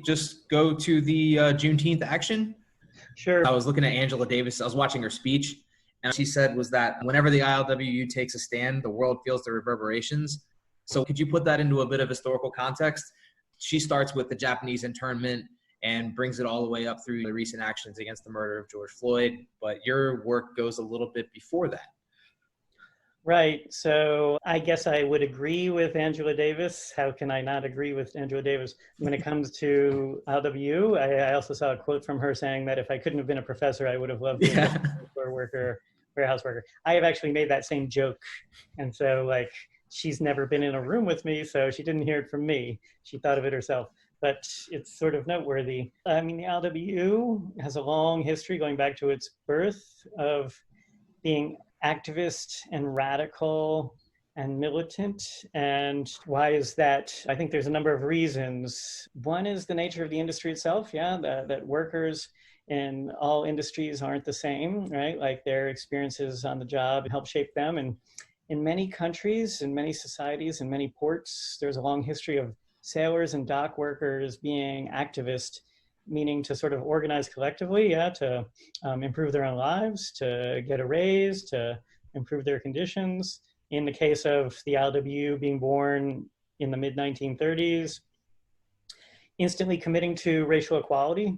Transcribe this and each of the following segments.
Just go to the Juneteenth action? Sure. I was looking at Angela Davis. I was watching her speech, and she said was that whenever the ILWU takes a stand, the world feels the reverberations. So could you put that into a bit of historical context? She starts with the Japanese internment and brings it all the way up through the recent actions against the murder of George Floyd. But your work goes a little bit before that. Right. So I guess I would agree with Angela Davis. How can I not agree with Angela Davis? When it comes to ILWU, I also saw a quote from her saying that if I couldn't have been a professor, I would have loved being a store worker, warehouse worker. I have actually made that same joke. And so like, she's never been in a room with me, so she didn't hear it from me. She thought of it herself. But it's sort of noteworthy. I mean, the ILWU has a long history going back to its birth of being activist and radical and militant. And why is that? I think there's a number of reasons. One is the nature of the industry itself, that workers in all industries aren't the same, right? Like their experiences on the job help shape them. And in many countries, in many societies, in many ports, there's a long history of sailors and dock workers being activists, meaning to sort of organize collectively, to improve their own lives, to get a raise, to improve their conditions. In the case of the ILWU being born in the mid-1930s, instantly committing to racial equality.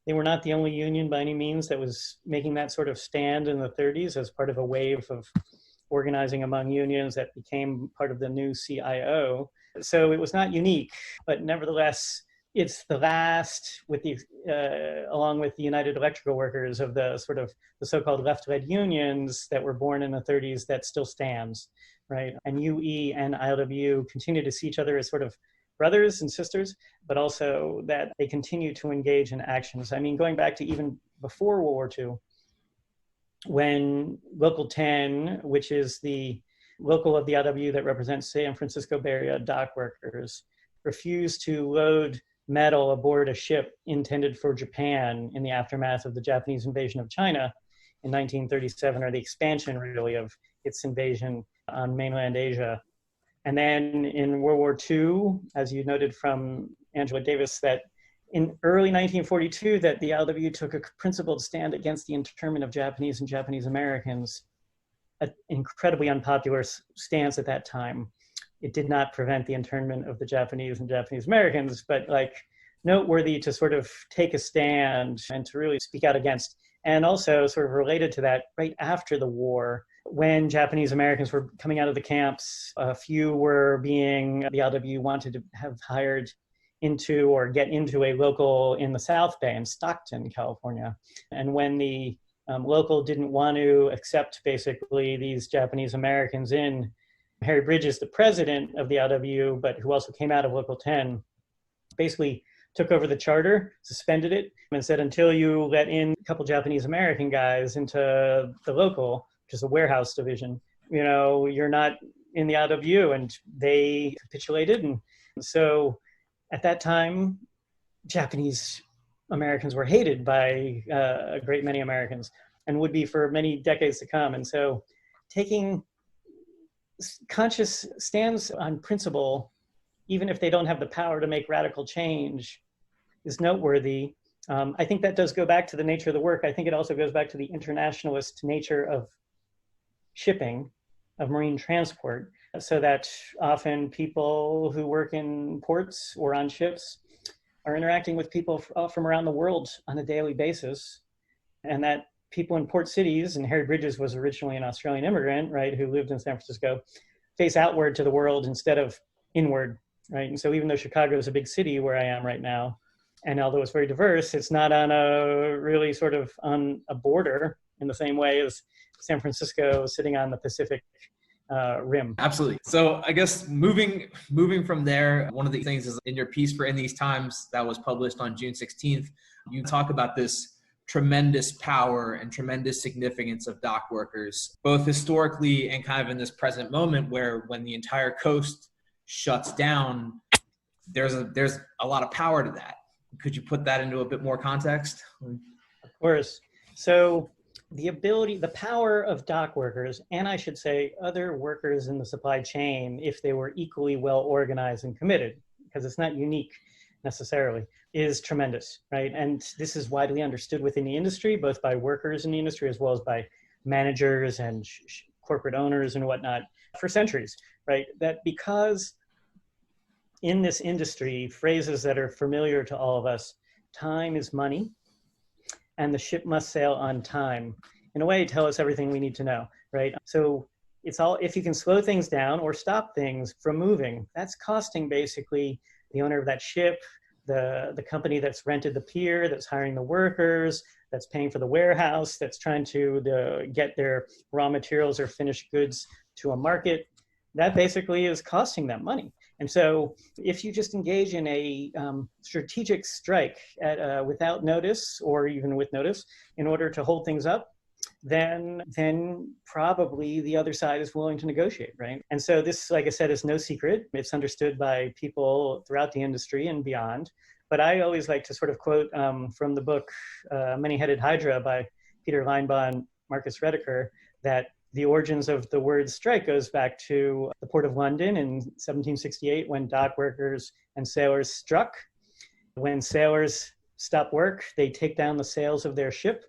They were not the only union by any means that was making that sort of stand in the 30s as part of a wave of organizing among unions that became part of the new CIO. So it was not unique, but nevertheless, it's the last, with the along with the United Electrical Workers, of the sort of the so-called left-led unions that were born in the 30s that still stands, right? And UE and ILWU continue to see each other as sort of brothers and sisters, but also that they continue to engage in actions. I mean, going back to even before World War II, when Local 10, which is the local of the ILWU that represents San Francisco Bay Area dock workers, refused to load metal aboard a ship intended for Japan in the aftermath of the Japanese invasion of China in 1937, or the expansion really of its invasion on mainland Asia. And then in World War II, as you noted from Angela Davis, that in early 1942, that the ILWU took a principled stand against the internment of Japanese and Japanese Americans, an incredibly unpopular stance at that time. It did not prevent the internment of the Japanese and Japanese Americans, but like noteworthy to sort of take a stand and to really speak out against. And also sort of related to that, right after the war, when Japanese Americans were coming out of the camps, a few were being, the ILWU wanted to have hired into or get into a local in the South Bay in Stockton, California. And when the local didn't want to accept basically these Japanese Americans in, Harry Bridges, the president of the ILWU, but who also came out of Local 10, basically took over the charter, suspended it, and said, until you let in a couple Japanese American guys into the local, which is a warehouse division, you know, you're not in the ILWU. And they capitulated. And so at that time, Japanese Americans were hated by a great many Americans and would be for many decades to come. And so taking conscious stands on principle, even if they don't have the power to make radical change, is noteworthy. I think that does go back to the nature of the work. I think it also goes back to the internationalist nature of shipping, of marine transport, so that often people who work in ports or on ships are interacting with people from around the world on a daily basis, and that people in port cities, and Harry Bridges was originally an Australian immigrant, right, who lived in San Francisco, face outward to the world instead of inward, right? And so even though Chicago is a big city where I am right now, and although it's very diverse, it's not on a really sort of on a border in the same way as San Francisco sitting on the Pacific rim. Absolutely. So I guess moving from there, one of the things is in your piece for In These Times that was published on June 16th, you talk about this tremendous power and tremendous significance of dock workers, both historically and kind of in this present moment where when the entire coast shuts down, there's a lot of power to that. Could you put that into a bit more context? Of course. So the power of dock workers, and I should say other workers in the supply chain, if they were equally well organized and committed, because it's not unique necessarily, is tremendous, right? And this is widely understood within the industry, both by workers in the industry as well as by managers and corporate owners and whatnot for centuries, right? That because in this industry, phrases that are familiar to all of us, time is money, and the ship must sail on time, in a way tell us everything we need to know, right? So it's all, if you can slow things down or stop things from moving, that's costing basically the owner of that ship, the company that's rented the pier, that's hiring the workers, that's paying for the warehouse, that's trying to get their raw materials or finished goods to a market. That basically is costing them money. And so if you just engage in a strategic strike without notice or even with notice in order to hold things up, then probably the other side is willing to negotiate, right? And so this, like I said, is no secret. It's understood by people throughout the industry and beyond. But I always like to sort of quote from the book Many-Headed Hydra by Peter Linebaugh and Marcus Rediker, that the origins of the word strike goes back to the Port of London in 1768 when dock workers and sailors struck. When sailors stop work, they take down the sails of their ship,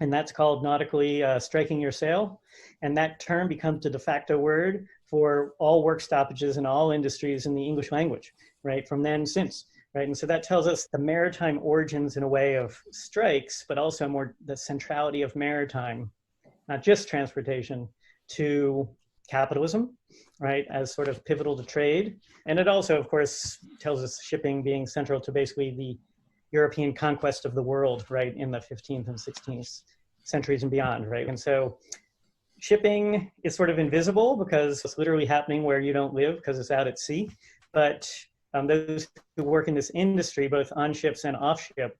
and that's called nautically striking your sail. And that term becomes the de facto word for all work stoppages in all industries in the English language, right, from then since. Right, and so that tells us the maritime origins in a way of strikes, but also more the centrality of maritime, not just transportation, to capitalism, right, as sort of pivotal to trade. And it also, of course, tells us shipping being central to basically the European conquest of the world, right, in the 15th and 16th centuries and beyond, right? And so shipping is sort of invisible because it's literally happening where you don't live because it's out at sea. But those who work in this industry, both on ships and off ship,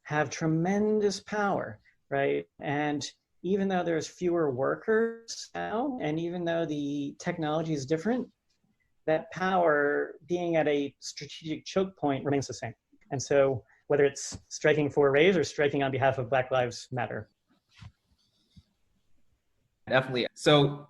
have tremendous power, right? And even though there's fewer workers now, and even though the technology is different, that power being at a strategic choke point remains the same. And so whether it's striking for a raise or striking on behalf of Black Lives Matter. Definitely. So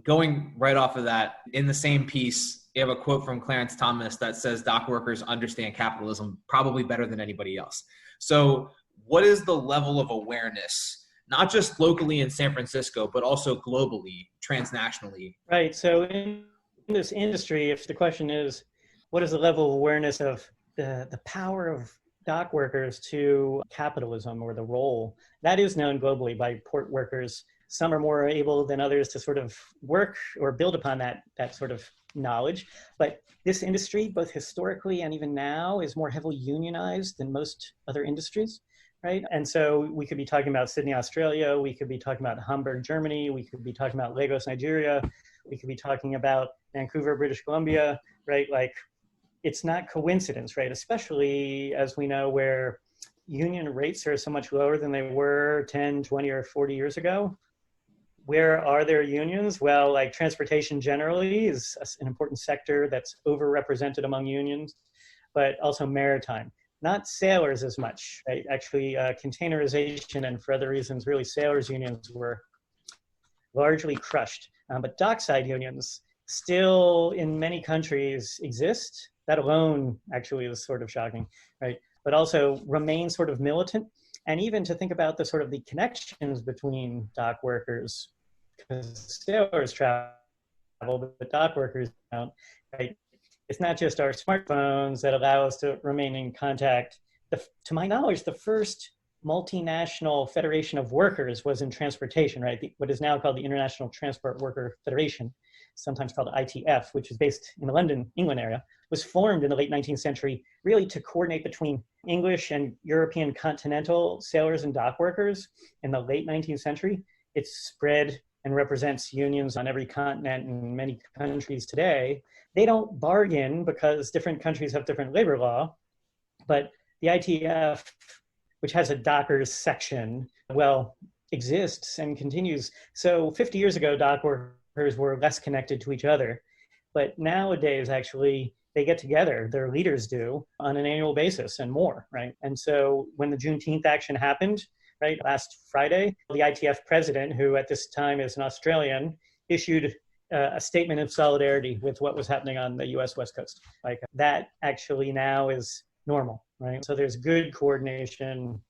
going right off of that, in the same piece, you have a quote from Clarence Thomas that says dock workers understand capitalism probably better than anybody else. So what is the level of awareness, not just locally in San Francisco, but also globally, transnationally? Right. So in this industry, if the question is, what is the level of awareness of the power of dock workers to capitalism, or the role, that is known globally by port workers. Some are more able than others to sort of work or build upon that sort of knowledge. But this industry, both historically and even now, is more heavily unionized than most other industries, right? And so we could be talking about Sydney, Australia. We could be talking about Hamburg, Germany. We could be talking about Lagos, Nigeria. We could be talking about Vancouver, British Columbia, right? Like, it's not coincidence, right? Especially as we know where union rates are so much lower than they were 10, 20, or 40 years ago. Where are there unions? Well, like transportation generally is an important sector that's overrepresented among unions, but also maritime. Not sailors as much, right? Actually, containerization and for other reasons, really sailors unions were largely crushed. But dockside unions still in many countries exist. That alone actually is sort of shocking, right? But also remain sort of militant. And even to think about the sort of the connections between dock workers, because sailors travel, but dock workers don't, right? It's not just our smartphones that allow us to remain in contact. To my knowledge, the first multinational federation of workers was in transportation, right? What is now called the International Transport Worker Federation, sometimes called ITF, which is based in the London, England area, was formed in the late 19th century, really to coordinate between English and European continental sailors and dock workers in the late 19th century. It's spread and represents unions on every continent in many countries today. They don't bargain because different countries have different labor law, but the ITF, which has a dockers section, well, exists and continues. So 50 years ago, dock workers were less connected to each other, but nowadays, actually, they get together, their leaders do, on an annual basis and more, right? And so when the Juneteenth action happened, right, last Friday, the ITF president, who at this time is an Australian, issued a statement of solidarity with what was happening on the US West Coast. Like that actually now is normal, right? So there's good coordination.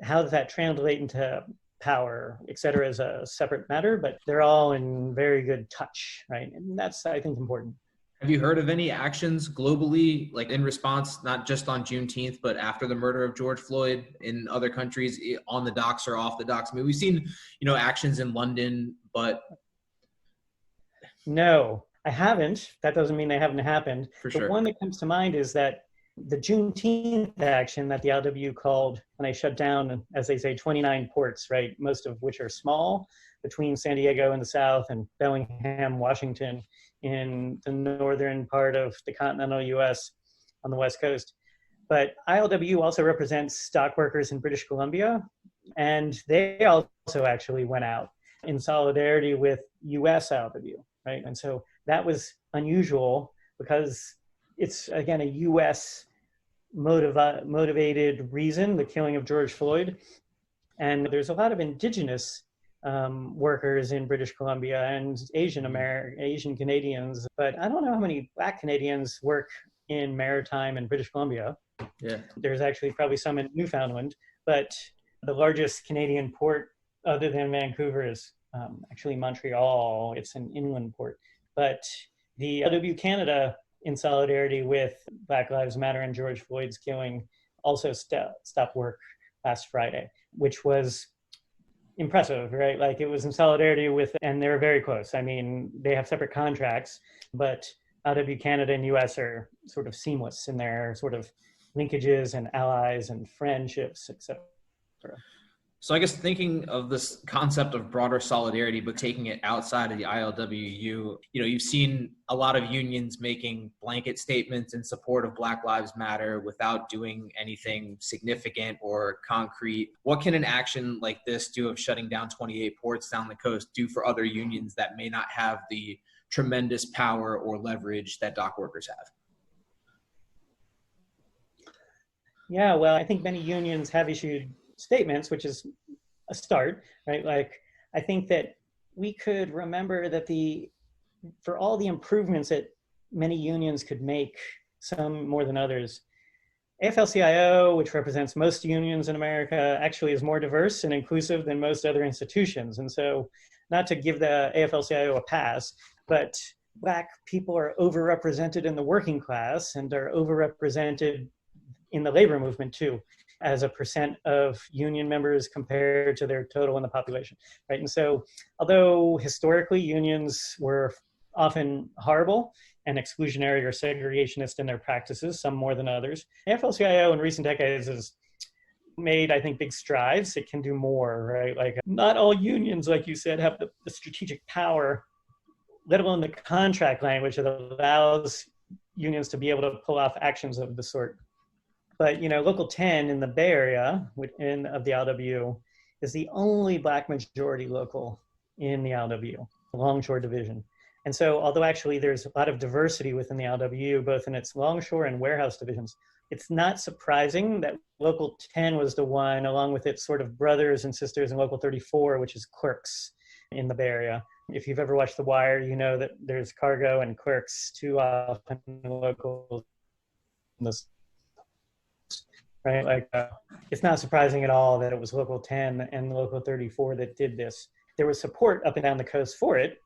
How does that translate into power, et cetera, is a separate matter, but they're all in very good touch, right? And that's, I think, important. Have you heard of any actions globally, like in response, not just on Juneteenth, but after the murder of George Floyd in other countries on the docks or off the docks? I mean, we've seen, actions in London, but. No, I haven't. That doesn't mean they haven't happened. For sure. The one that comes to mind is that the Juneteenth action that the ILWU called when they shut down, as they say, 29 ports, right? Most of which are small, between San Diego in the south and Bellingham, Washington in the northern part of the continental US on the West Coast. But ILWU also represents dockworkers in British Columbia, and they also actually went out in solidarity with US ILWU, right? And so that was unusual because it's, again, a US motivated reason, the killing of George Floyd. And there's a lot of indigenous workers in British Columbia and Asian Canadians, but I don't know how many Black Canadians work in maritime in British Columbia. Yeah. There's actually probably some in Newfoundland, but the largest Canadian port other than Vancouver is actually Montreal. It's an inland port. But the ILWU Canada, in solidarity with Black Lives Matter and George Floyd's killing, also stopped work last Friday, which was impressive, right? Like it was in solidarity with, and they're very close. I mean, they have separate contracts, but ILWU Canada and US are sort of seamless in their sort of linkages and allies and friendships, etc. So I guess thinking of this concept of broader solidarity, but taking it outside of the ILWU, you've seen a lot of unions making blanket statements in support of Black Lives Matter without doing anything significant or concrete. What can an action like this do of shutting down 28 ports down the coast do for other unions that may not have the tremendous power or leverage that dock workers have? Yeah, well, I think many unions have issued statements, which is a start, right? Like, I think that we could remember that for all the improvements that many unions could make, some more than others, AFL-CIO, which represents most unions in America, actually is more diverse and inclusive than most other institutions. And so, not to give the AFL-CIO a pass, but Black people are overrepresented in the working class and are overrepresented in the labor movement too, as a percent of union members compared to their total in the population, right? And so, although historically unions were often horrible and exclusionary or segregationist in their practices, some more than others, AFL-CIO in recent decades has made, I think, big strides. It can do more, right? Like, not all unions, like you said, have the strategic power, let alone the contract language that allows unions to be able to pull off actions of the sort. But, Local 10 in the Bay Area of the ILWU is the only Black majority local in the ILWU, the Longshore Division. And so, although actually there's a lot of diversity within the ILWU, both in its Longshore and warehouse divisions, it's not surprising that Local 10 was the one, along with its sort of brothers and sisters in Local 34, which is clerks in the Bay Area. If you've ever watched The Wire, you know that there's cargo and clerks too often local. Right, like it's not surprising at all that it was Local 10 and Local 34 that did this. There was support up and down the coast for it,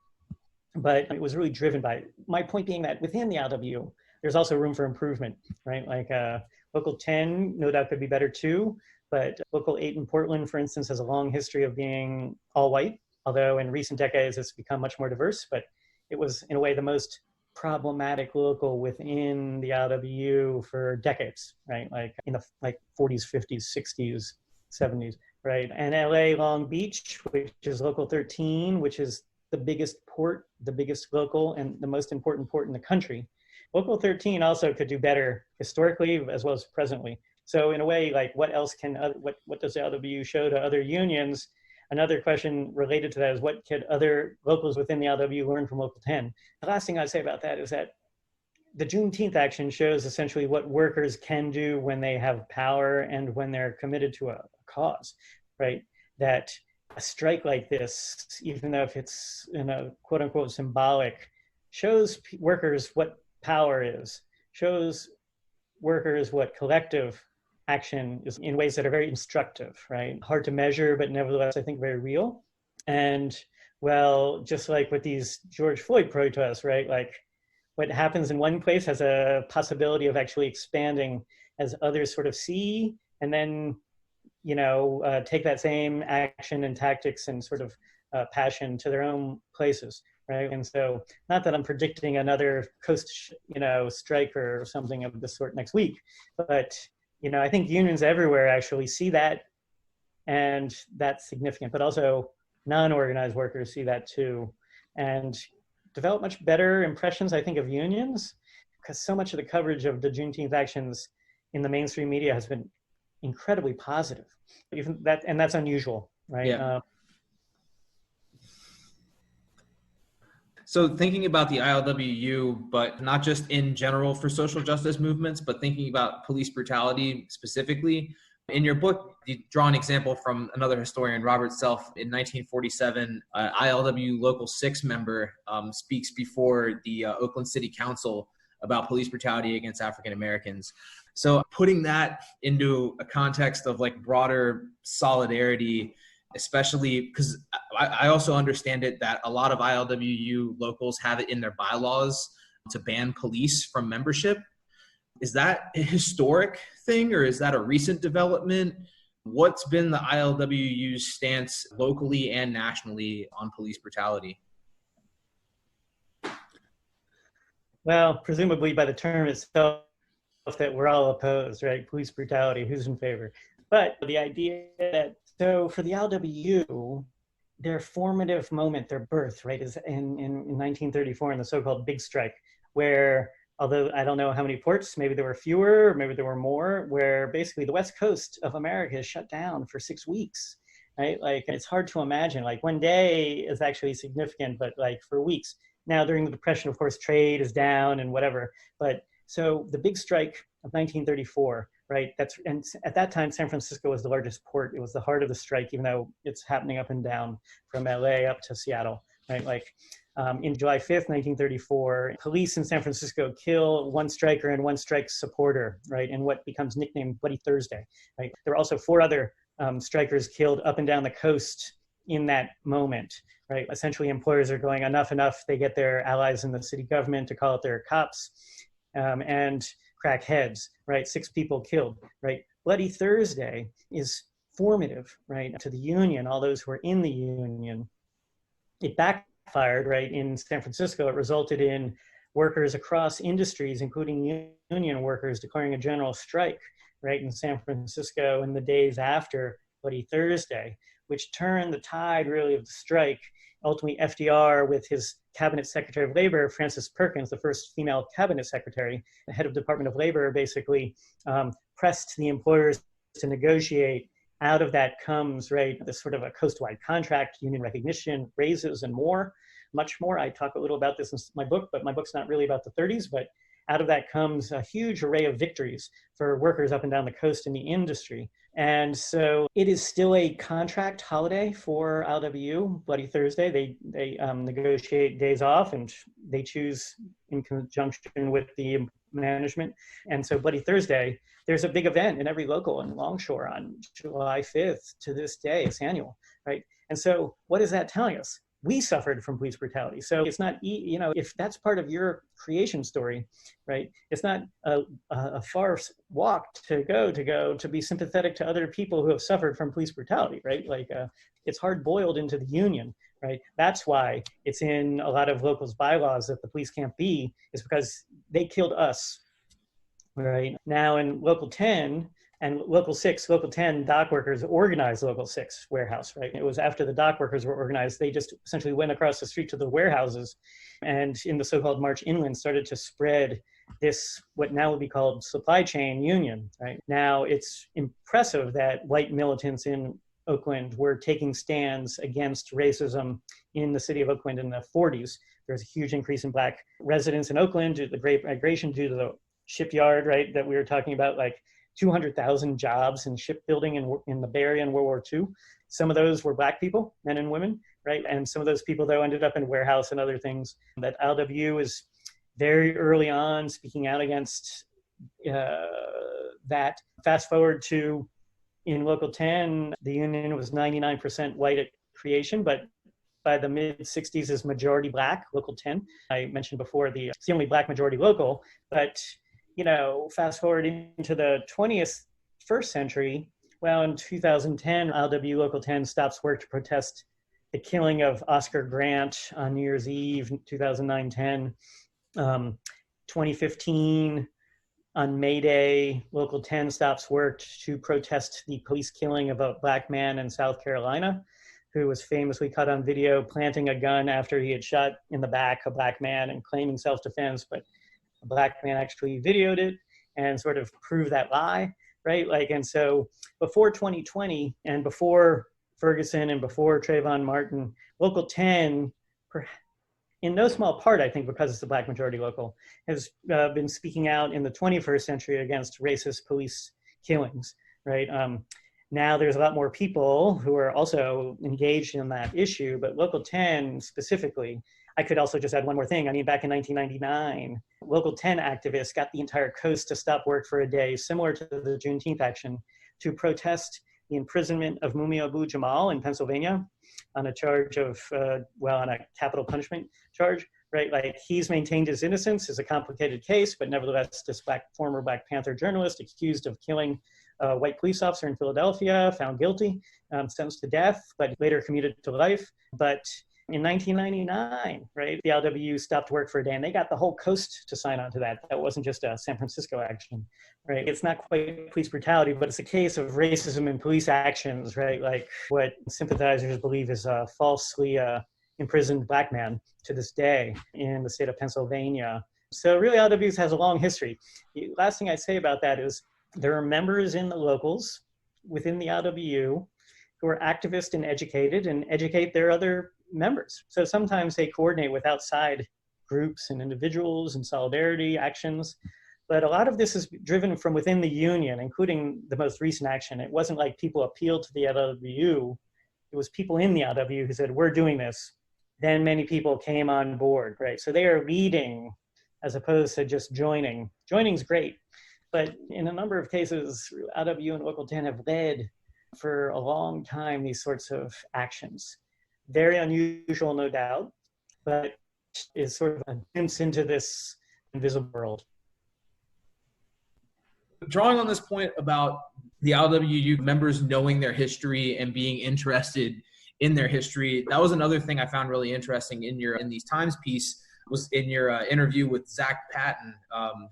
but it was really driven by my point being that within the ILWU, there's also room for improvement, right? Like Local 10, no doubt could be better too, but Local 8 in Portland, for instance, has a long history of being all white, although in recent decades it's become much more diverse, but it was in a way the most problematic local within the ILWU for decades, right? Like in the 40s, 50s, 60s, 70s, right? And LA Long Beach, which is Local 13, which is the biggest port, the biggest local, and the most important port in the country. Local 13 also could do better historically as well as presently. So in a way, like what else what does the ILWU show to other unions? Another question related to that is what could other locals within the ILWU learn from Local 10? The last thing I'd say about that is that the Juneteenth action shows essentially what workers can do when they have power and when they're committed to a cause, right? That a strike like this, even though if it's in a quote unquote symbolic, shows workers what power is, shows workers what collective action is in ways that are very instructive, right? Hard to measure, but nevertheless, I think very real. And well, just like with these George Floyd protests, right? Like what happens in one place has a possibility of actually expanding as others sort of see, and then, take that same action and tactics and sort of passion to their own places, right? And so, not that I'm predicting another coast, strike or something of this sort next week, but I think unions everywhere actually see that, and that's significant. But also, non-organized workers see that too, and develop much better impressions, I think, of unions, because so much of the coverage of the Juneteenth actions in the mainstream media has been incredibly positive. Even that, and that's unusual, right? Yeah. So thinking about the ILWU, but not just in general for social justice movements, but thinking about police brutality specifically, in your book, you draw an example from another historian, Robert Self. In 1947, ILWU Local 6 member speaks before the Oakland City Council about police brutality against African Americans. So putting that into a context of like broader solidarity, especially because I also understand it that a lot of ILWU locals have it in their bylaws to ban police from membership. Is that a historic thing, or is that a recent development? What's been the ILWU's stance locally and nationally on police brutality? Well, presumably by the term itself that we're all opposed, right? Police brutality, who's in favor? But the idea that, so for the ILWU, their formative moment, their birth, right, is in 1934 in the so-called Big Strike, where, although I don't know how many ports, maybe there were fewer, maybe there were more, where basically the West Coast of America is shut down for 6 weeks, right? Like, it's hard to imagine, like one day is actually significant, but like for weeks. Now, during the Depression, of course, trade is down and whatever, but so the Big Strike of 1934, right? And at that time, San Francisco was the largest port. It was the heart of the strike, even though it's happening up and down from LA up to Seattle, right? Like in July 5th, 1934, police in San Francisco kill one striker and one strike supporter, right? And what becomes nicknamed Bloody Thursday, right? There were also 4 other strikers killed up and down the coast in that moment, right? Essentially, employers are going, enough, they get their allies in the city government to call out their cops and crack heads, right? 6 people killed, right? Bloody Thursday is formative, right, to the union, all those who are in the union. It backfired, right, in San Francisco. It resulted in workers across industries, including union workers, declaring a general strike, right, in San Francisco in the days after Bloody Thursday, which turned the tide, really, of the strike. Ultimately, FDR, with his Cabinet Secretary of Labor, Frances Perkins, the first female Cabinet Secretary, the head of Department of Labor, basically pressed the employers to negotiate. Out of that comes, right, this sort of a coast-wide contract, union recognition, raises, and more, much more. I talk a little about this in my book, but my book's not really about the 30s, but out of that comes a huge array of victories for workers up and down the coast in the industry. And so it is still a contract holiday for ILWU, Bloody Thursday. They negotiate days off, and they choose in conjunction with the management. And so Bloody Thursday, there's a big event in every local in Longshore on July 5th to this day. It's annual, right? And so what is that telling us? We suffered from police brutality. So it's not, if that's part of your creation story, right? It's not a far walk to go to be sympathetic to other people who have suffered from police brutality, right? Like it's hard boiled into the union, right? That's why it's in a lot of locals' bylaws that the police can't be, is because they killed us, right? Now in Local 10, and Local 6, Local 10 Dockworkers organized Local 6 warehouse, right? It was after the Dockworkers were organized, they just essentially went across the street to the warehouses and in the so-called March Inland started to spread this, what now would be called supply chain union, right? Now it's impressive that white militants in Oakland were taking stands against racism in the city of Oakland in the 40s. There's a huge increase in Black residents in Oakland due to the Great Migration, due to the shipyard, right, that we were talking about, like, 200,000 jobs in shipbuilding in the Bay Area in World War II. Some of those were Black people, men and women, right? And some of those people, though, ended up in warehouse and other things. That ILWU is very early on speaking out against that. Fast forward to in Local 10, the union was 99% white at creation, but by the mid-60s is majority Black, Local 10. I mentioned before, it's the only Black majority local, but fast forward into the 21st century, well, in 2010, ILWU Local 10 stops work to protest the killing of Oscar Grant on New Year's Eve, 2009-10. 2015, on May Day, Local 10 stops work to protest the police killing of a Black man in South Carolina, who was famously caught on video planting a gun after he had shot in the back a Black man and claiming self-defense, but a Black man actually videoed it and sort of proved that lie, right? And so before 2020 and before Ferguson and before Trayvon Martin, Local 10, in no small part, I think because it's a Black majority local, has been speaking out in the 21st century against racist police killings, right? Now there's a lot more people who are also engaged in that issue, but Local 10 specifically, I could also just add one more thing. I mean, back in 1999, Local 10 activists got the entire coast to stop work for a day, similar to the Juneteenth action, to protest the imprisonment of Mumia Abu-Jamal in Pennsylvania on a charge of, on a capital punishment charge, right? He's maintained his innocence. It's a complicated case, but nevertheless, this former Black Panther journalist accused of killing a white police officer in Philadelphia, found guilty, sentenced to death, but later commuted to life. But in 1999, right, the ILWU stopped work for a day, and they got the whole coast to sign on to that. That wasn't just a San Francisco action, right? It's not quite police brutality, but it's a case of racism in police actions, right? What sympathizers believe is a falsely imprisoned Black man to this day in the state of Pennsylvania. So really, ILWU has a long history. The last thing I'd say about that is there are members in the locals within the ILWU who are activists and educate their other members. So sometimes they coordinate with outside groups and individuals and solidarity actions. But a lot of this is driven from within the union, including the most recent action. It wasn't like people appealed to the ILWU. It was people in the ILWU who said, we're doing this. Then many people came on board, right? So they are leading as opposed to just joining. Joining's great. But in a number of cases, ILWU and Local 10 have led for a long time these sorts of actions. Very unusual, no doubt, but is sort of a glimpse into this invisible world. Drawing on this point about the ILWU members knowing their history and being interested in their history, that was another thing I found really interesting in these Times piece, was in your interview with Zach Patton,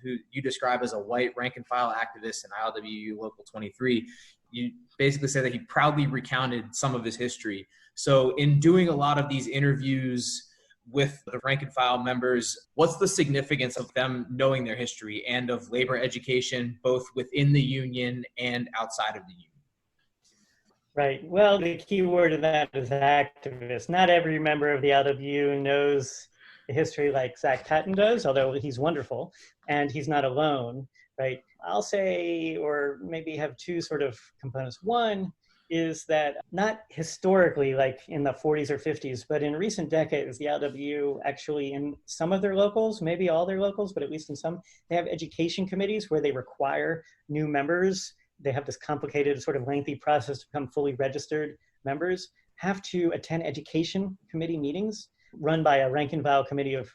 who you describe as a white rank and file activist in ILWU Local 23. You basically say that he proudly recounted some of his history. So in doing a lot of these interviews with the rank and file members, what's the significance of them knowing their history and of labor education, both within the union and outside of the union? Right. Well, the key word in that is activist. Not every member of the ILWU knows the history like Zach Patton does, although he's wonderful, and he's not alone, right? I'll say, or maybe have two sort of components. One is that not historically like in the 40s or 50s, but in recent decades, the ILWU actually in some of their locals, maybe all their locals, but at least in some, they have education committees where they require new members. They have this complicated sort of lengthy process to become fully registered members, have to attend education committee meetings run by a rank and file committee of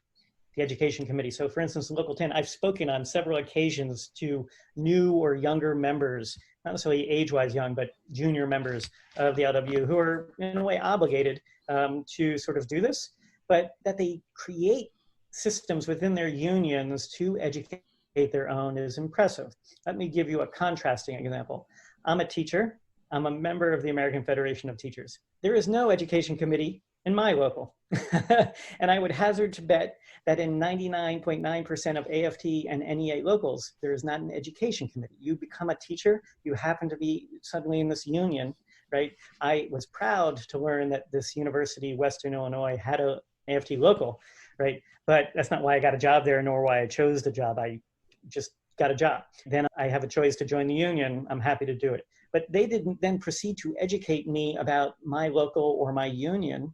the education committee. So for instance, in Local 10, I've spoken on several occasions to new or younger members, not necessarily age-wise young, but junior members of the ILWU who are in a way obligated to sort of do this, but that they create systems within their unions to educate their own is impressive. Let me give you a contrasting example. I'm a teacher. I'm a member of the American Federation of Teachers. There is no education committee in my local. And I would hazard to bet that in 99.9% of AFT and NEA locals, there is not an education committee. You become a teacher, you happen to be suddenly in this union, right? I was proud to learn that this university, Western Illinois, had a AFT local, right? But that's not why I got a job there, nor why I chose the job. I just got a job. Then I have a choice to join the union. I'm happy to do it. But they didn't then proceed to educate me about my local or my union,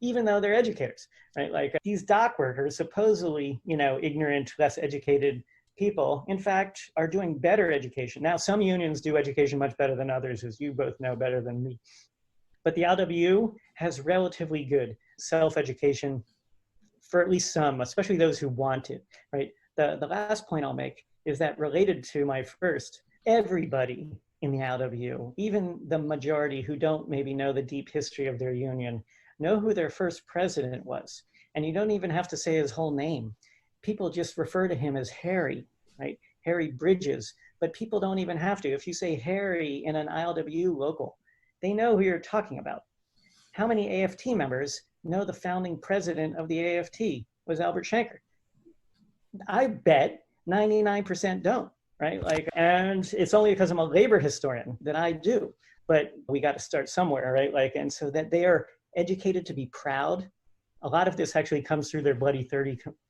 even though they're educators, right? Like these dock workers, supposedly, ignorant, less educated people, in fact, are doing better education. Now, some unions do education much better than others, as you both know better than me. But the ILWU has relatively good self-education for at least some, especially those who want it, right? The last point I'll make is that related to my first, everybody in the ILWU, even the majority who don't maybe know the deep history of their union, know who their first president was. And you don't even have to say his whole name. People just refer to him as Harry, right? Harry Bridges, but people don't even have to. If you say Harry in an ILWU local, they know who you're talking about. How many AFT members know the founding president of the AFT was Albert Shanker? I bet 99% don't. Right? And it's only because I'm a labor historian that I do, but we got to start somewhere, right? And so that they are educated to be proud. A lot of this actually comes through their Bloody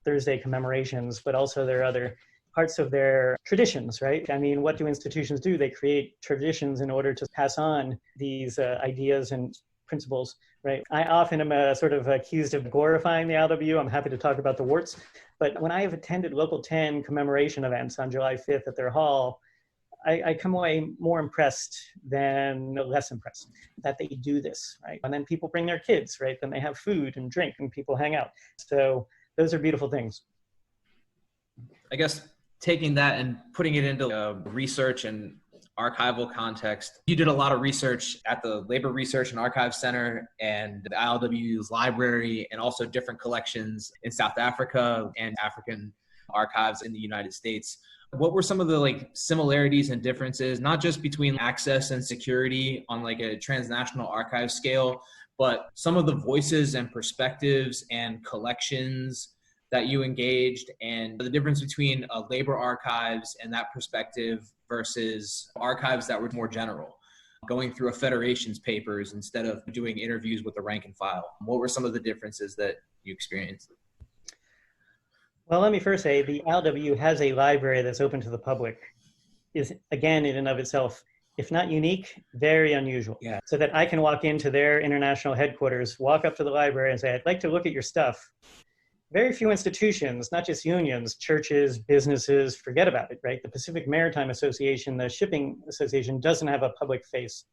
Thursday commemorations, but also their other parts of their traditions, right? I mean, what do institutions do? They create traditions in order to pass on these ideas and principles, right? I often am sort of accused of glorifying the ILWU. I'm happy to talk about the warts. But when I have attended Local 10 commemoration events on July 5th at their hall, I come away more impressed than less impressed that they do this, right? And then people bring their kids, right? Then they have food and drink and people hang out. So those are beautiful things. I guess taking that and putting it into research and archival context, you did a lot of research at the Labor Research and Archive Center and the ILWU's library, and also different collections in South Africa and African archives in the United States. What were some of the similarities and differences, not just between access and security on a transnational archive scale, but some of the voices and perspectives and collections that you engaged, and the difference between labor archives and that perspective versus archives that were more general, going through a federation's papers instead of doing interviews with the rank and file? What were some of the differences that you experienced? Well, let me first say the ILWU has a library that's open to the public. Is again, in and of itself, if not unique, very unusual. Yeah. So that I can walk into their international headquarters, walk up to the library and say, I'd like to look at your stuff. Very few institutions, not just unions, churches, businesses, forget about it, right? The Pacific Maritime Association, the Shipping Association doesn't have a public face.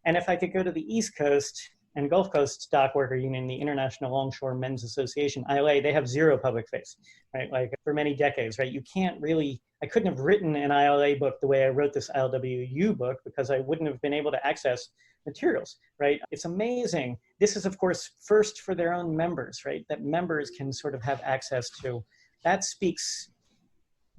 And if I could go to the East Coast and Gulf Coast Dockworker Union, the International Longshore Men's Association, ILA, they have zero public face, right? For many decades, right? You can't really, I couldn't have written an ILA book the way I wrote this ILWU book because I wouldn't have been able to access materials, right? It's amazing. This is, of course, first for their own members, right? That members can sort of have access to. That speaks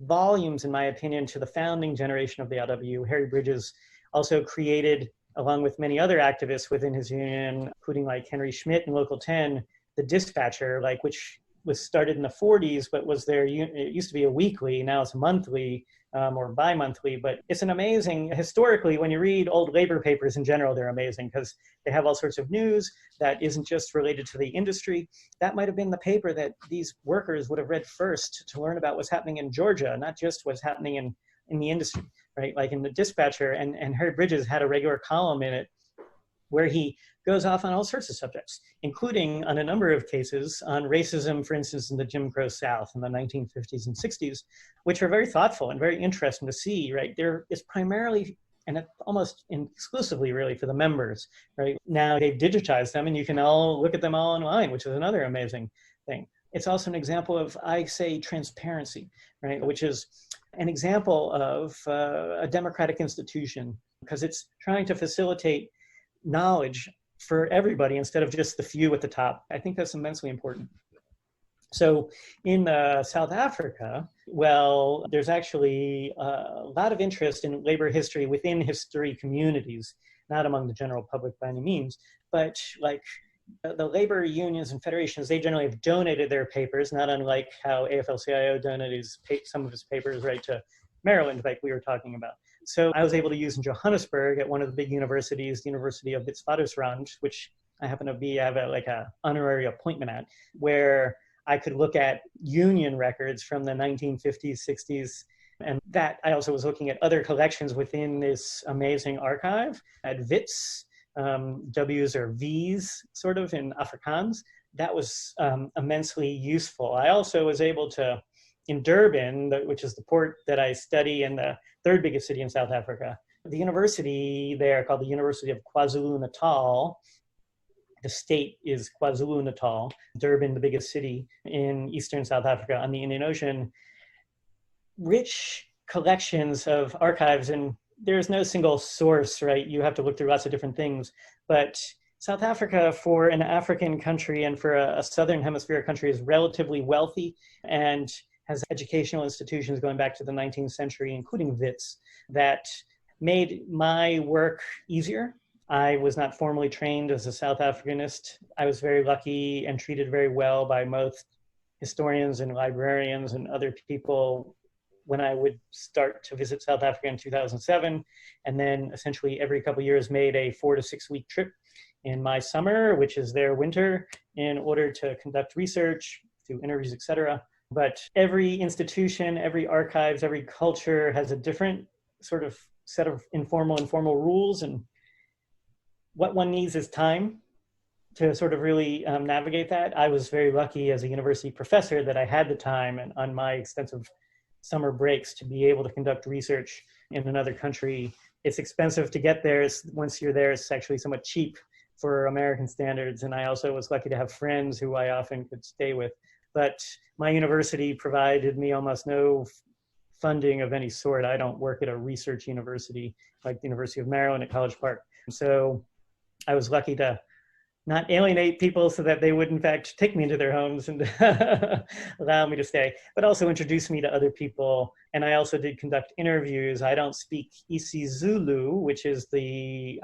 volumes, in my opinion, to the founding generation of the ILWU. Harry Bridges also created, along with many other activists within his union, including Henry Schmidt in Local 10, the Dispatcher, which was started in the 40s, but was there, it used to be a weekly, now it's monthly or bi-monthly, but it's an amazing, historically, when you read old labor papers in general, they're amazing because they have all sorts of news that isn't just related to the industry. That might have been the paper that these workers would have read first to learn about what's happening in Georgia, not just what's happening in the industry, right? In the Dispatcher, and Harry Bridges had a regular column in it where he goes off on all sorts of subjects, including on a number of cases on racism, for instance, in the Jim Crow South in the 1950s and 60s, which are very thoughtful and very interesting to see, right? It's primarily and almost exclusively really for the members, right? Now they've digitized them and you can all look at them all online, which is another amazing thing. It's also an example of, I say, transparency, right? Which is an example of a democratic institution because it's trying to facilitate knowledge for everybody instead of just the few at the top. I think that's immensely important. So in South Africa, well, there's actually a lot of interest in labor history within history communities, not among the general public by any means, but the labor unions and federations, they generally have donated their papers, not unlike how AFL-CIO donated some of his papers right to Maryland, like we were talking about. So I was able to use in Johannesburg at one of the big universities, the University of Witwatersrand, which I happen to have a honorary appointment at, where I could look at union records from the 1950s, 60s, And that I also was looking at other collections within this amazing archive at WITS, W's or V's sort of in Afrikaans. That was immensely useful. I also was able to, in Durban, which is the port that I study in the third biggest city in South Africa, the university there called the University of KwaZulu-Natal, the state is KwaZulu-Natal, Durban, the biggest city in eastern South Africa on the Indian Ocean, rich collections of archives, and there's no single source, right? You have to look through lots of different things, but South Africa, for an African country and for a Southern Hemisphere country, is relatively wealthy and has educational institutions going back to the 19th century, including WITS, that made my work easier. I was not formally trained as a South Africanist. I was very lucky and treated very well by most historians and librarians and other people when I would start to visit South Africa in 2007, and then essentially every couple of years made a 4 to 6 week trip in my summer, which is their winter, in order to conduct research, do interviews, etc. But every institution, every archives, every culture has a different sort of set of informal rules, and what one needs is time to sort of really navigate that. I was very lucky as a university professor that I had the time and on my extensive summer breaks to be able to conduct research in another country. It's expensive to get there. Once you're there, it's actually somewhat cheap for American standards. And I also was lucky to have friends who I often could stay with. But my university provided me almost no funding of any sort. I don't work at a research university like the University of Maryland at College Park. So I was lucky to not alienate people so that they would in fact take me into their homes and allow me to stay, but also introduce me to other people. And I also did conduct interviews. I don't speak isiZulu, which is the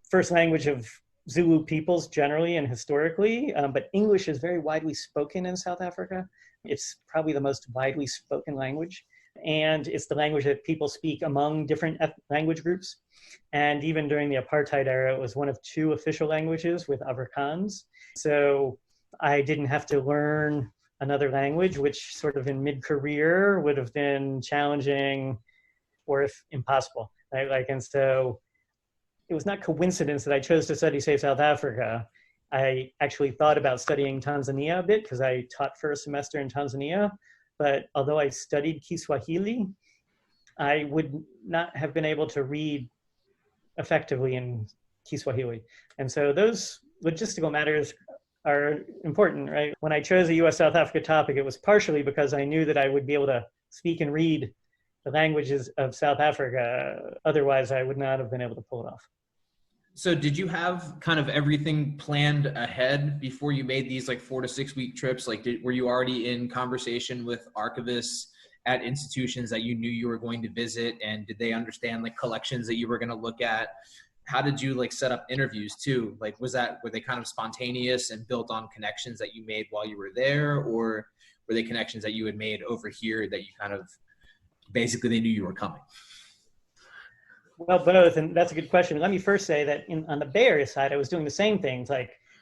first language of Zulu peoples generally and historically, but English is very widely spoken in South Africa. It's probably the most widely spoken language. And it's the language that people speak among different language groups. And even during the apartheid era, it was one of 2 official languages with Afrikaans. So I didn't have to learn another language, which sort of in mid-career would have been challenging or if impossible, right? And so it was not coincidence that I chose to study, say, South Africa. I actually thought about studying Tanzania a bit because I taught for a semester in Tanzania. But although I studied Kiswahili, I would not have been able to read effectively in Kiswahili. And so those logistical matters are important, right? When I chose a US South Africa topic, it was partially because I knew that I would be able to speak and read the languages of South Africa. Otherwise, I would not have been able to pull it off. So did you have kind of everything planned ahead before you made these like 4 to 6 week trips? Like, were you already in conversation with archivists at institutions that you knew you were going to visit? And did they understand like collections that you were going to look at? How did you like set up interviews too? Like, were they kind of spontaneous and built on connections that you made while you were there? Or were they connections that you had made over here that you kind of, basically they knew you were coming? Well, both, and that's a good question. Let me first say that on the Bay Area side, I was doing the same things.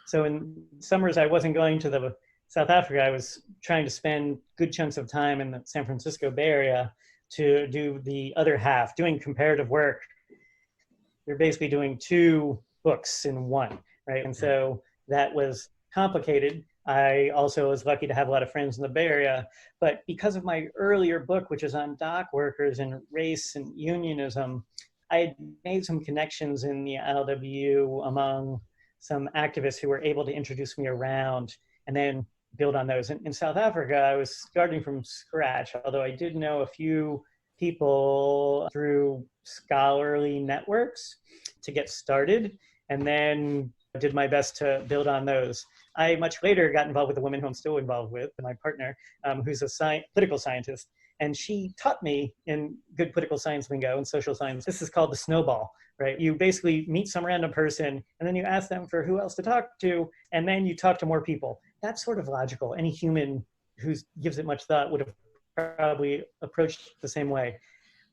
So in summers, I wasn't going to the South Africa. I was trying to spend good chunks of time in the San Francisco Bay Area to do the other half, doing comparative work. You're basically doing 2 books in one, right? And so that was complicated. I also was lucky to have a lot of friends in the Bay Area, but because of my earlier book, which is on dock workers and race and unionism, I had made some connections in the ILWU among some activists who were able to introduce me around and then build on those. In South Africa, I was starting from scratch, although I did know a few people through scholarly networks to get started, and then did my best to build on those. I much later got involved with a woman who I'm still involved with, my partner, who's a political scientist. And she taught me in good political science lingo and social science, this is called the snowball, right? You basically meet some random person and then you ask them for who else to talk to, and then you talk to more people. That's sort of logical. Any human who gives it much thought would have probably approached the same way.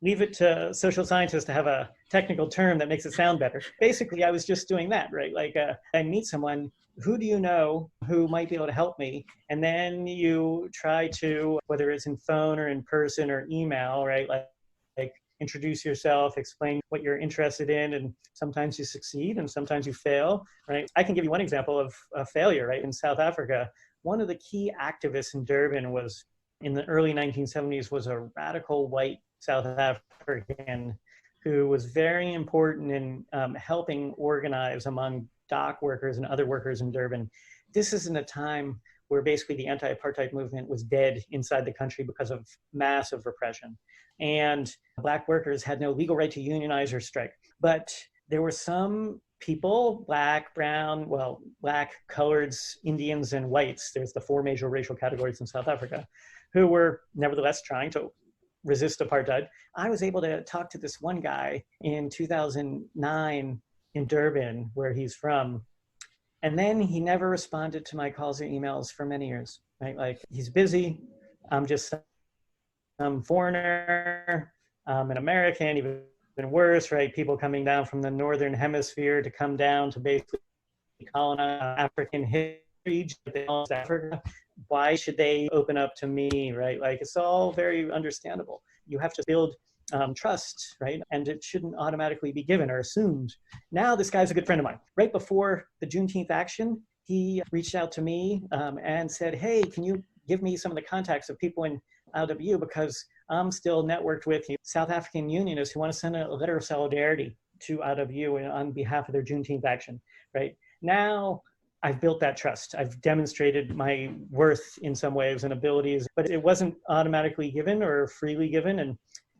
leave it to social scientists to have a technical term that makes it sound better. Basically, I was just doing that, right? Like I meet someone, who do you know who might be able to help me? And then you try to, whether it's in phone or in person or email, right? Like introduce yourself, explain what you're interested in, and sometimes you succeed and sometimes you fail, right? I can give you one example of a failure, right? In South Africa, one of the key activists in Durban was, in the early 1970s, was a radical white South African who was very important in helping organize among dock workers and other workers in Durban. This is in a time where basically the anti-apartheid movement was dead inside the country because of massive repression. And Black workers had no legal right to unionize or strike. But there were some people, Black, brown, well, Black, coloreds, Indians, and whites, there's the four major racial categories in South Africa, who were nevertheless trying to resist apartheid. I was able to talk to this one guy in 2009 in Durban, where he's from. And then he never responded to my calls or emails for many years, right? Like, he's busy. I'm just some foreigner, an American, even worse, right? People coming down from the Northern Hemisphere to come down to basically colonize African history, Africa. Why should they open up to me, right? Like, it's all very understandable. You have to build trust, right? And it shouldn't automatically be given or assumed. Now, this guy's a good friend of mine. Right before the Juneteenth action, he reached out to me and said, hey, can you give me some of the contacts of people in ILWU, because I'm still networked with South African unionists who want to send a letter of solidarity to ILWU on behalf of their Juneteenth action, right? Now, I've built that trust. I've demonstrated my worth in some ways and abilities, but it wasn't automatically given or freely given. And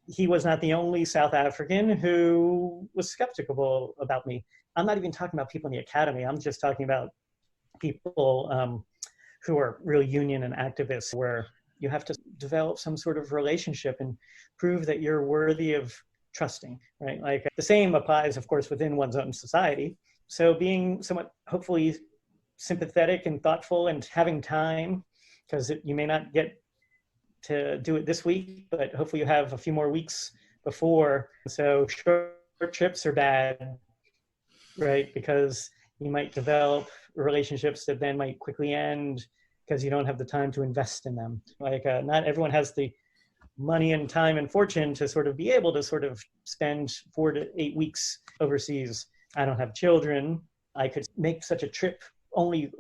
he was not the only South African who was skeptical about me. I'm not even talking about people in the academy. I'm just talking about people who are real union and activists, where you have to develop some sort of relationship and prove that you're worthy of trusting, right? Like, the same applies, of course, within one's own society. So being somewhat, hopefully, sympathetic and thoughtful and having time, because you may not get to do it this week, but hopefully you have a few more weeks before. So short trips are bad, right? Because you might develop relationships that then might quickly end because you don't have the time to invest in them. Like, not everyone has the money and time and fortune to sort of be able to sort of spend 4 to 8 weeks overseas. I don't have children. I could make such a trip only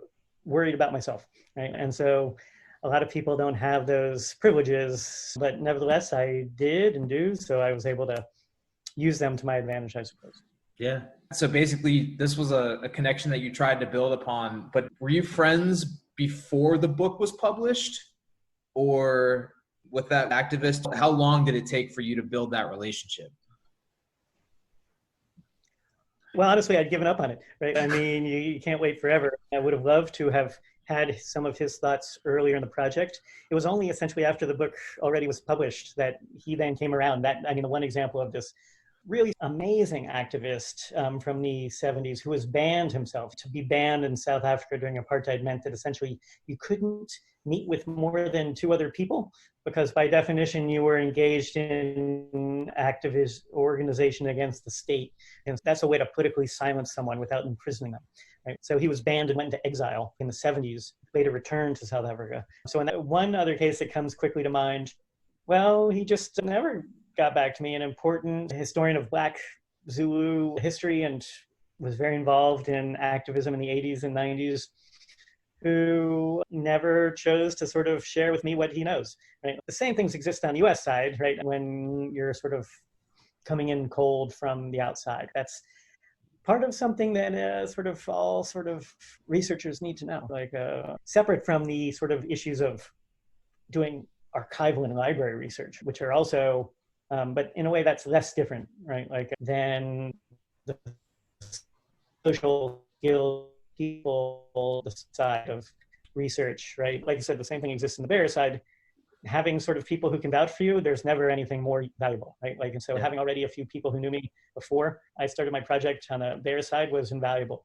worried about myself, right? And so a lot of people don't have those privileges, but nevertheless, I did and do. So I was able to use them to my advantage, I suppose. Yeah. So basically, this was a connection that you tried to build upon, but were you friends before the book was published? Or with that activist, how long did it take for you to build that relationship? Well, honestly, I'd given up on it, right? I mean, you can't wait forever. I would have loved to have had some of his thoughts earlier in the project. It was only essentially after the book already was published that he then came around. That, I mean, one example of this really amazing activist from the 70s who was banned himself. To be banned in South Africa during apartheid meant that essentially you couldn't meet with more than 2 other people, because by definition you were engaged in activist organization against the state. And that's a way to politically silence someone without imprisoning them. Right? So he was banned and went into exile in the 70s, later returned to South Africa. So in that one other case that comes quickly to mind, well, he just never got back to me, an important historian of Black Zulu history and was very involved in activism in the 80s and 90s, who never chose to sort of share with me what he knows. Right? The same things exist on the US side, right? When you're sort of coming in cold from the outside. That's part of something that sort of all sort of researchers need to know, like separate from the sort of issues of doing archival and library research, which are also but in a way that's less different, right? Like, than the social skill people, the side of research, right? Like I said, the same thing exists in the bearer side. Having sort of people who can vouch for you, there's never anything more valuable, right? Like, and so having already a few people who knew me before I started my project on the bearer side was invaluable.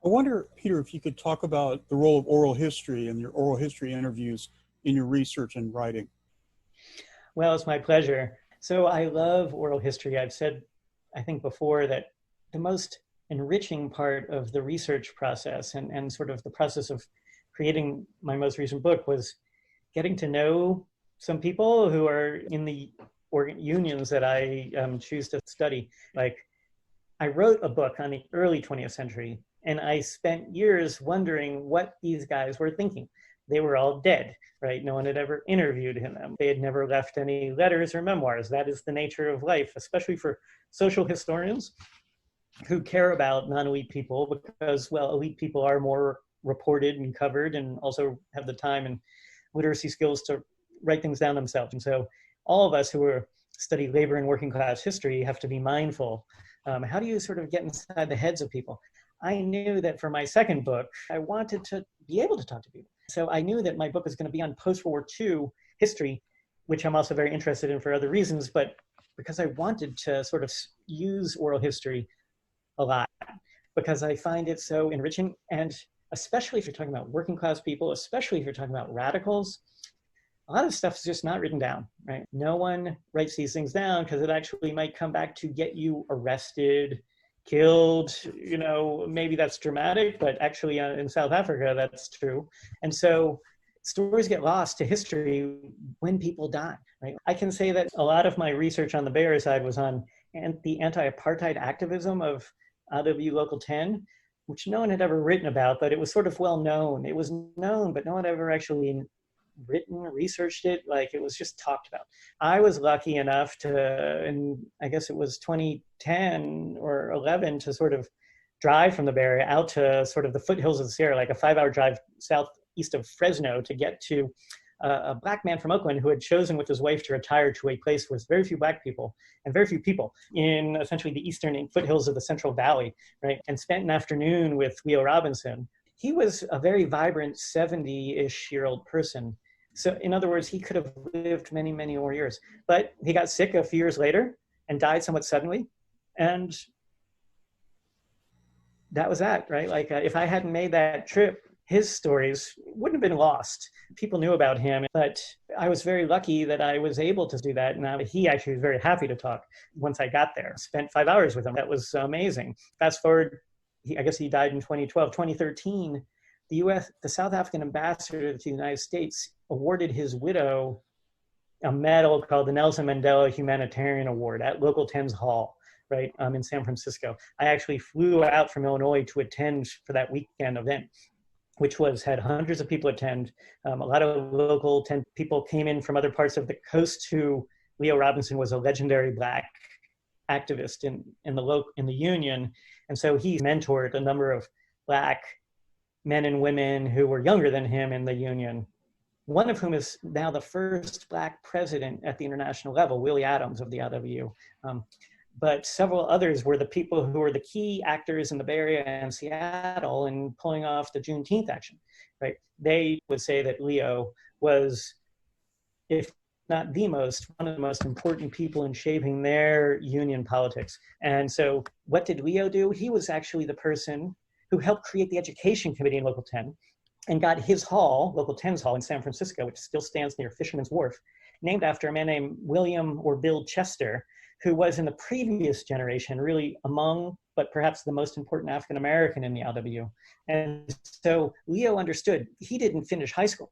I wonder, Peter, if you could talk about the role of oral history and your oral history interviews in your research and writing. Well, it's my pleasure. So I love oral history. I've said, I think before, that the most enriching part of the research process and sort of the process of creating my most recent book was getting to know some people who are in the unions that I choose to study. Like, I wrote a book on the early 20th century, and I spent years wondering what these guys were thinking. They were all dead, right? No one had ever interviewed them. They had never left any letters or memoirs. That is the nature of life, especially for social historians who care about non-elite people, because, well, elite people are more reported and covered and also have the time and literacy skills to write things down themselves. And so all of us who study labor and working class history have to be mindful. How do you sort of get inside the heads of people? I knew that for my second book, I wanted to be able to talk to people. So I knew that my book was going to be on post-World War II history, which I'm also very interested in for other reasons, but because I wanted to sort of use oral history a lot, because I find it so enriching. And especially if you're talking about working class people, especially if you're talking about radicals, a lot of stuff is just not written down, right? No one writes these things down because it actually might come back to get you arrested, killed. You know, maybe that's dramatic, but actually in South Africa, that's true. And so stories get lost to history when people die, right? I can say that a lot of my research on the Bay Area side was on the anti-apartheid activism of ILWU Local 10, which no one had ever written about, but it was sort of well known. It was known, but no one ever actually researched it. Like, it was just talked about. I was lucky enough to, and I guess it was 2010 or 11, to sort of drive from the Bay Area out to sort of the foothills of the Sierra, like a 5-hour drive southeast of Fresno, to get to a black man from Oakland who had chosen with his wife to retire to a place with very few black people and very few people in essentially the eastern foothills of the Central Valley, right? And spent an afternoon with Leo Robinson. He was a very vibrant 70-ish-year-old person. So in other words, he could have lived many, many more years. But he got sick a few years later and died somewhat suddenly. And that was that, right? Like, if I hadn't made that trip, his stories wouldn't have been lost. People knew about him, but I was very lucky that I was able to do that. And he actually was very happy to talk once I got there. Spent 5 hours with him. That was amazing. Fast forward, I guess he died in 2012. 2013, the South African ambassador to the United States awarded his widow a medal called the Nelson Mandela Humanitarian Award at Local 10's Hall, right, in San Francisco. I actually flew out from Illinois to attend for that weekend event, which had hundreds of people attend. A lot of Local 10 people came in from other parts of the coast. Leo Robinson was a legendary black activist in the union. And so he mentored a number of black men and women who were younger than him in the union, one of whom is now the first black president at the international level, Willie Adams of the ILWU. But several others were the people who were the key actors in the Bay Area and Seattle in pulling off the Juneteenth action, right? They would say that Leo was, if not one of the most important people in shaping their union politics. And so what did Leo do? He was actually the person who helped create the education committee in Local 10 and got his hall, Local 10's hall in San Francisco, which still stands near Fisherman's Wharf, named after a man named William or Bill Chester, who was in the previous generation really among, but perhaps the most important African-American in the ILWU. And so Leo understood. He didn't finish high school,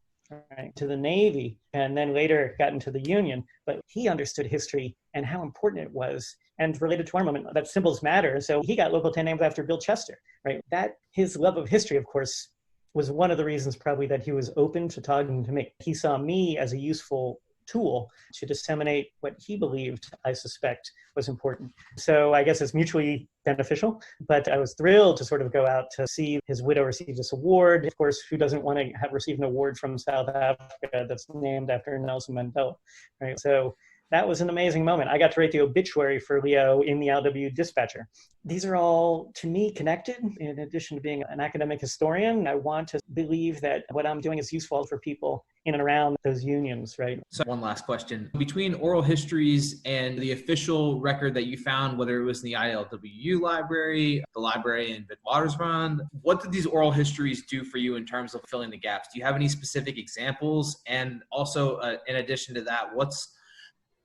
right, to the Navy, and then later got into the Union, but he understood history and how important it was. And related to our moment, that symbols matter. So he got Local 10 named after Bill Chester, right? That, his love of history, of course, was one of the reasons probably that he was open to talking to me. He saw me as a useful tool to disseminate what he believed, I suspect, was important. So I guess it's mutually beneficial, but I was thrilled to sort of go out to see his widow receive this award. Of course, who doesn't want to have received an award from South Africa that's named after Nelson Mandela, right? So that was an amazing moment. I got to write the obituary for Leo in the ILWU Dispatcher. These are all, to me, connected. In addition to being an academic historian, I want to believe that what I'm doing is useful for people in and around those unions, right? So one last question. Between oral histories and the official record that you found, whether it was in the ILWU library, the library in Witwatersrand, what did these oral histories do for you in terms of filling the gaps? Do you have any specific examples? And also, in addition to that, what's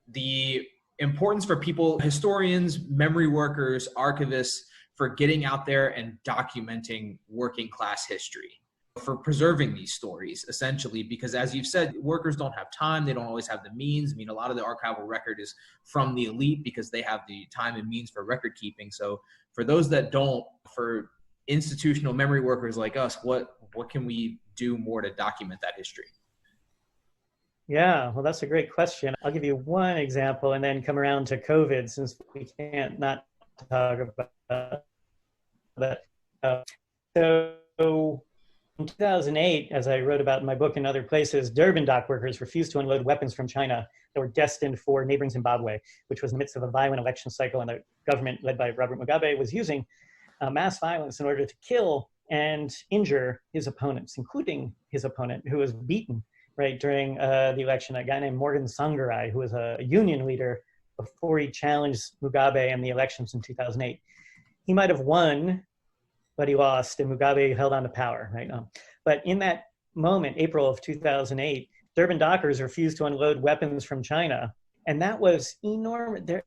the importance for people, historians, memory workers, archivists, for getting out there and documenting working class history, for preserving these stories, essentially, because as you've said, workers don't have time. They don't always have the means. I mean, a lot of the archival record is from the elite because they have the time and means for record keeping. So for those that don't, for institutional memory workers like us, what can we do more to document that history? Yeah, well, that's a great question. I'll give you one example and then come around to COVID, since we can't not talk about that. So in 2008, as I wrote about in my book and other places, Durban dockworkers refused to unload weapons from China that were destined for neighboring Zimbabwe, which was in the midst of a violent election cycle, and the government led by Robert Mugabe was using mass violence in order to kill and injure his opponents, including his opponent who was beaten right during the election, a guy named Morgan Tsvangirai, who was a union leader before he challenged Mugabe in the elections in 2008. He might have won, but he lost, and Mugabe held on to power right now. But in that moment, April of 2008, Durban dockers refused to unload weapons from China. And that was enormous. It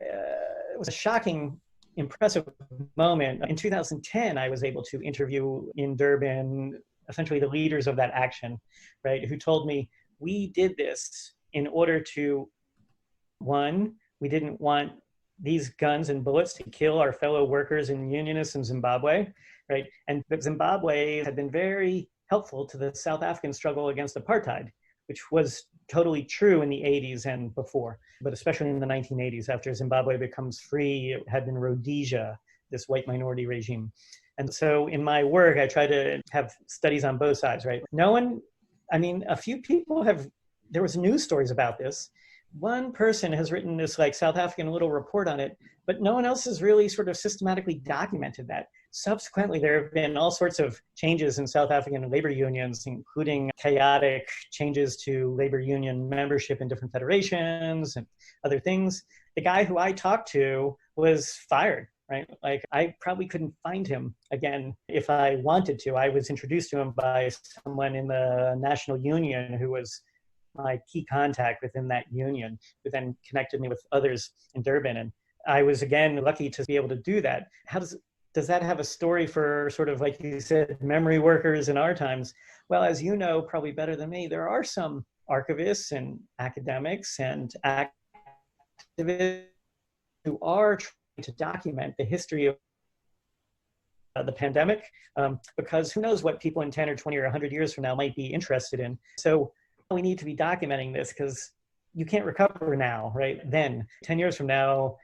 was a shocking, impressive moment. In 2010, I was able to interview in Durban, essentially the leaders of that action, right, who told me, we did this in order to, one, we didn't want these guns and bullets to kill our fellow workers and unionists in Zimbabwe, right? And Zimbabwe had been very helpful to the South African struggle against apartheid, which was totally true in the 80s and before, but especially in the 1980s, after Zimbabwe becomes free, it had been Rhodesia, this white minority regime. And so in my work, I try to have studies on both sides, right? A few people there was news stories about this. One person has written this like South African little report on it, but no one else has really sort of systematically documented that. Subsequently, there have been all sorts of changes in South African labor unions, including chaotic changes to labor union membership in different federations and other things. The guy who I talked to was fired, right? Like, I probably couldn't find him again if I wanted to. I was introduced to him by someone in the National Union who was my key contact within that union, who then connected me with others in Durban. And I was, again, lucky to be able to do that. How does that have a story for, sort of like you said, memory workers in our times? Well, as you know, probably better than me, there are some archivists and academics and activists who are trying to document the history of the pandemic, because who knows what people in 10 or 20 or 100 years from now might be interested in. So we need to be documenting this, because you can't recover now, right? Then 10 years from now,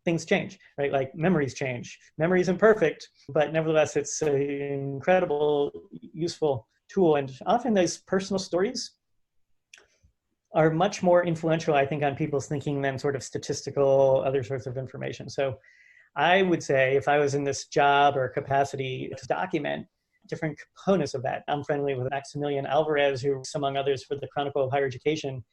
things change, right? Like, memories change. Memory isn't perfect, but nevertheless, it's an incredible, useful tool. And often those personal stories are much more influential, I think, on people's thinking than sort of statistical, other sorts of information. So I would say, if I was in this job or capacity to document different components of that. I'm friendly with Maximilian Alvarez, who's among others for the Chronicle of Higher Education.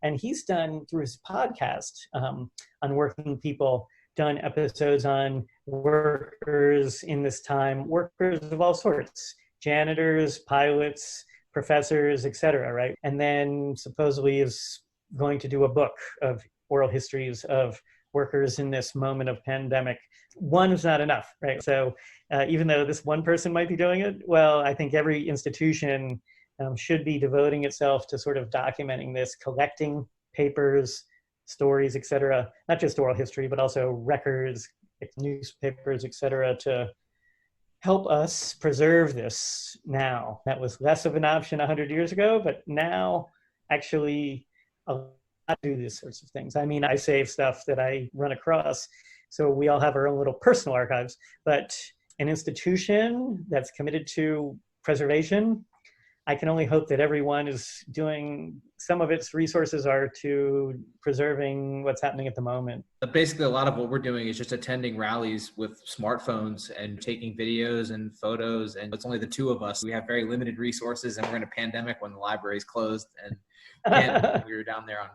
And he's done, through his podcast on working people, done episodes on workers in this time, workers of all sorts, janitors, pilots, professors, etc., right? And then supposedly is going to do a book of oral histories of workers in this moment of pandemic. One is not enough, right? So even though this one person might be doing it, well, I think every institution should be devoting itself to sort of documenting this, collecting papers, stories, etc., not just oral history, but also records, newspapers, etc., to help us preserve this now. That was less of an option 100 years ago, but now actually I do these sorts of things. I mean, I save stuff that I run across. So we all have our own little personal archives, but an institution that's committed to preservation, I can only hope that everyone is doing, some of its resources are to preserving what's happening at the moment. But basically, a lot of what we're doing is just attending rallies with smartphones and taking videos and photos. And it's only the two of us. We have very limited resources, and we're in a pandemic when the library's closed. And we were down there on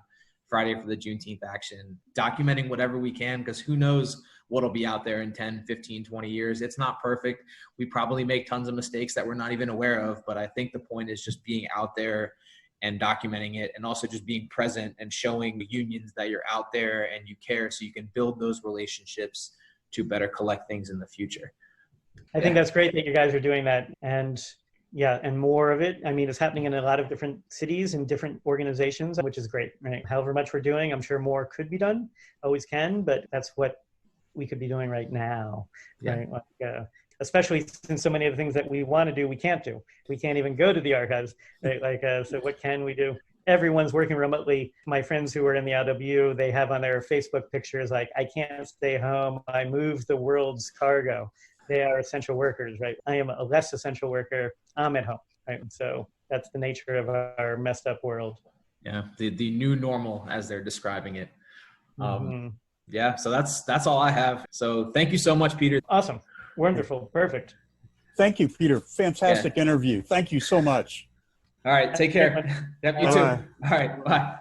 Friday for the Juneteenth action, documenting whatever we can, because who knows what'll be out there in 10, 15, 20 years. It's not perfect. We probably make tons of mistakes that we're not even aware of, but I think the point is just being out there and documenting it, and also just being present and showing the unions that you're out there and you care, so you can build those relationships to better collect things in the future. I think that's great that you guys are doing that. And yeah, and more of it. I mean, it's happening in a lot of different cities and different organizations, which is great, right? However much we're doing, I'm sure more could be done, always can, but that's what we could be doing right now, right? Like, especially since so many of the things that we want to do, we can't do. We can't even go to the archives, right? Like, so what can we do? Everyone's working remotely. My friends who are in the ILWU, they have on their Facebook pictures like, I can't stay home, I moved the world's cargo. They are essential workers, right? I am a less essential worker, I'm at home, right? So that's the nature of our messed up world. Yeah, the new normal, as they're describing it. Yeah, so that's all I have. So thank you so much, Peter. Awesome. Wonderful. Perfect. Thank you, Peter. Fantastic interview. Thank you so much. All right, take care. Yep, you too. All right, bye.